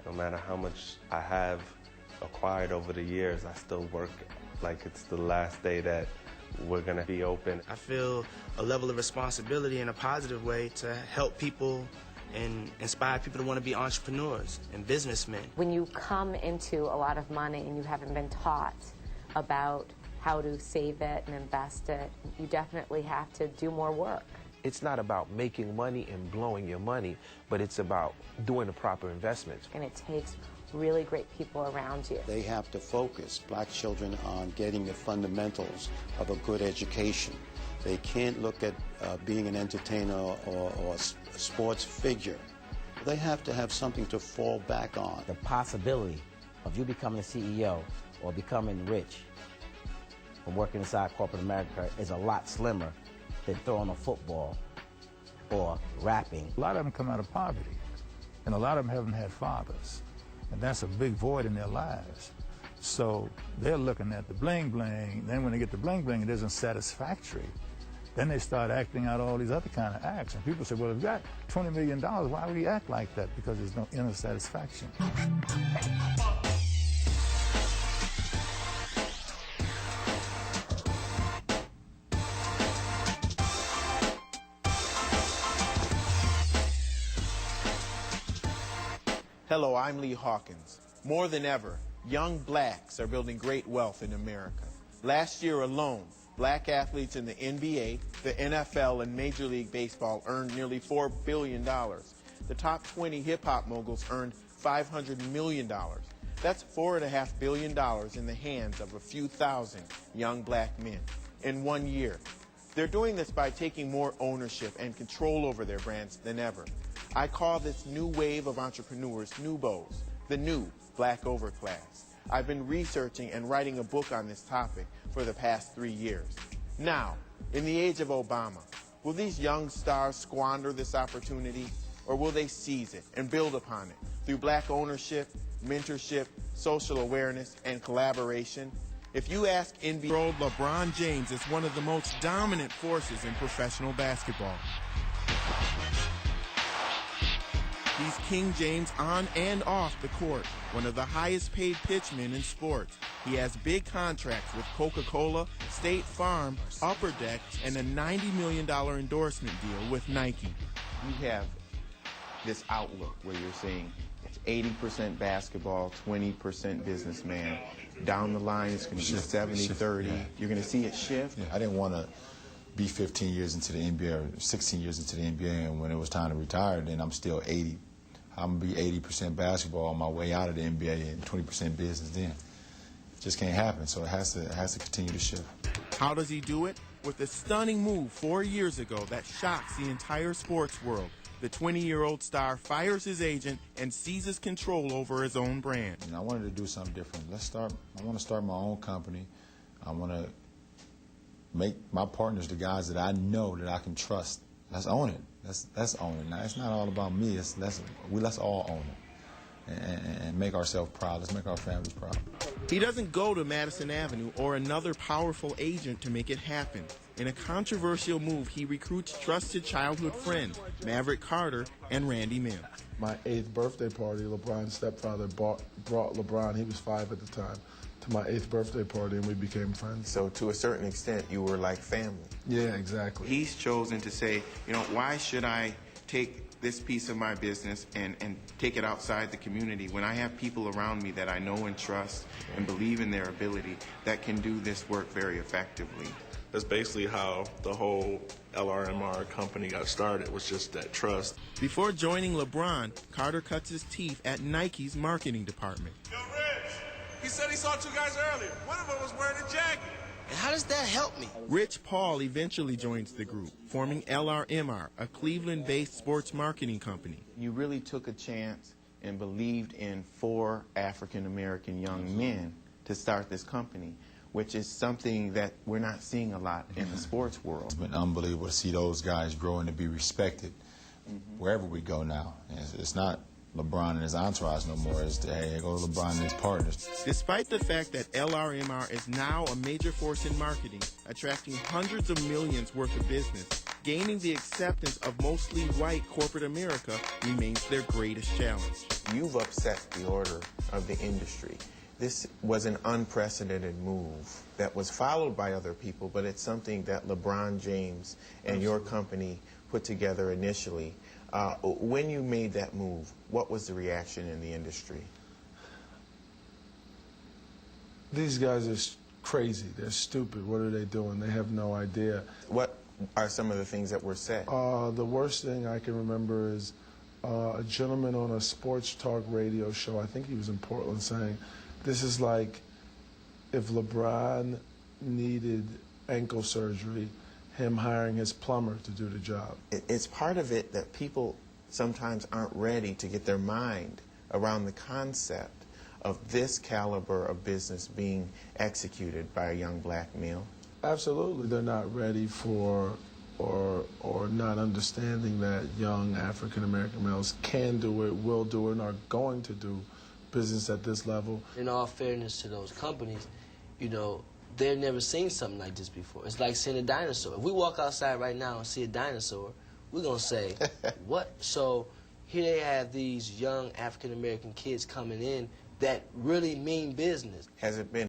No matter how much I have acquired over the years, I still work like it's the last day that we're going to be open. I feel a level of responsibility in a positive way to help people and inspire people to want to be entrepreneurs and businessmen. When you come into a lot of money and you haven't been taught about how to save it and invest it, you definitely have to do more work. It's not about making money and blowing your money, but it's about doing the proper investments. And it takes really great people around you. They have to focus, black children, on getting the fundamentals of a good education. They can't look at being an entertainer or a sports figure. They have to have something to fall back on. The possibility of you becoming a CEO or becoming rich from working inside corporate America is a lot slimmer than throwing a football or rapping. A lot of them come out of poverty, and a lot of them haven't had fathers, and that's a big void in their lives. So they're looking at the bling-bling, then when they get the bling-bling, it isn't satisfactory. Then they start acting out all these other kind of acts, and people say, well, if you got $20 million, why would he act like that? Because there's no inner satisfaction. Hello, I'm Lee Hawkins. More than ever, young blacks are building great wealth in America. Last year alone, black athletes in the NBA, the NFL, and Major League Baseball earned nearly $4 billion. The top 20 hip-hop moguls earned $500 million. That's $4.5 billion in the hands of a few thousand young black men in 1 year. They're doing this by taking more ownership and control over their brands than ever. I call this new wave of entrepreneurs newbos, the new black overclass. I've been researching and writing a book on this topic for the past 3 years. Now, in the age of Obama, will these young stars squander this opportunity, or will they seize it and build upon it through black ownership, mentorship, social awareness, and collaboration? If you ask NBA world, LeBron James is one of the most dominant forces in professional basketball. He's King James on and off the court, one of the highest paid pitchmen in sports. He has big contracts with Coca-Cola, State Farm, Upper Deck, and a $90 million endorsement deal with Nike. You have this outlook where you're saying it's 80% basketball, 20% businessman. Down the line, it's going to be 70-30. Yeah. You're going to see it shift. Yeah, I didn't want to be 15 years into the NBA or 16 years into the NBA, and when it was time to retire, then I'm still 80. I'm going to be 80% basketball on my way out of the NBA and 20% business then. It just can't happen, so it has to continue to shift. How does he do it? With a stunning move 4 years ago that shocks the entire sports world. The 20-year-old star fires his agent and seizes control over his own brand. And I wanted to do something different. I want to start my own company. I want to make my partners the guys that I know that I can trust. Let's own it. Let's own it. Now, it's not all about me. Let's all own it and make ourselves proud. Let's make our families proud. He doesn't go to Madison Avenue or another powerful agent to make it happen. In a controversial move, he recruits trusted childhood friends, Maverick Carter and Randy Mims. My 8th birthday party, LeBron's stepfather brought LeBron, he was 5 at the time, to my 8th birthday party, and we became friends. So to a certain extent, you were like family. Yeah, exactly. He's chosen to say, why should I take this piece of my business and take it outside the community when I have people around me that I know and trust and believe in their ability that can do this work very effectively. That's basically how the whole LRMR company got started, was just that trust. Before joining LeBron, Carter cuts his teeth at Nike's marketing department. Yo, Rich, he said he saw 2 guys earlier. One of them was wearing a jacket. And how does that help me? Rich Paul eventually joins the group, forming LRMR, a Cleveland-based sports marketing company. You really took a chance and believed in 4 African-American young men to start this company, which is something that we're not seeing a lot in the sports world. It's been unbelievable to see those guys grow and to be respected wherever we go now. It's not LeBron and his entourage no more. It's hey, here goes LeBron and his partners. Despite the fact that LRMR is now a major force in marketing, attracting hundreds of millions worth of business, gaining the acceptance of mostly white corporate America remains their greatest challenge. you've upset the order of the industry. This was an unprecedented move that was followed by other people, but it's something that LeBron James and your company put together initially. When you made that move, what was the reaction in the industry? These guys are crazy. They're stupid. What are they doing? They have no idea. What are some of the things that were said? The worst thing I can remember is a gentleman on a sports talk radio show, I think he was in Portland, saying, this is like if LeBron needed ankle surgery, him hiring his plumber to do the job. It's part of it that people sometimes aren't ready to get their mind around the concept of this caliber of business being executed by a young black male. Absolutely, they're not ready for or not understanding that young African-American males can do it, will do it, and are going to do business at this level. In all fairness to those companies, you know, they've never seen something like this before. It's like seeing a dinosaur. If we walk outside right now and see a dinosaur, we're going to say, what? So here they have these young African-American kids coming in that really mean business. Has it been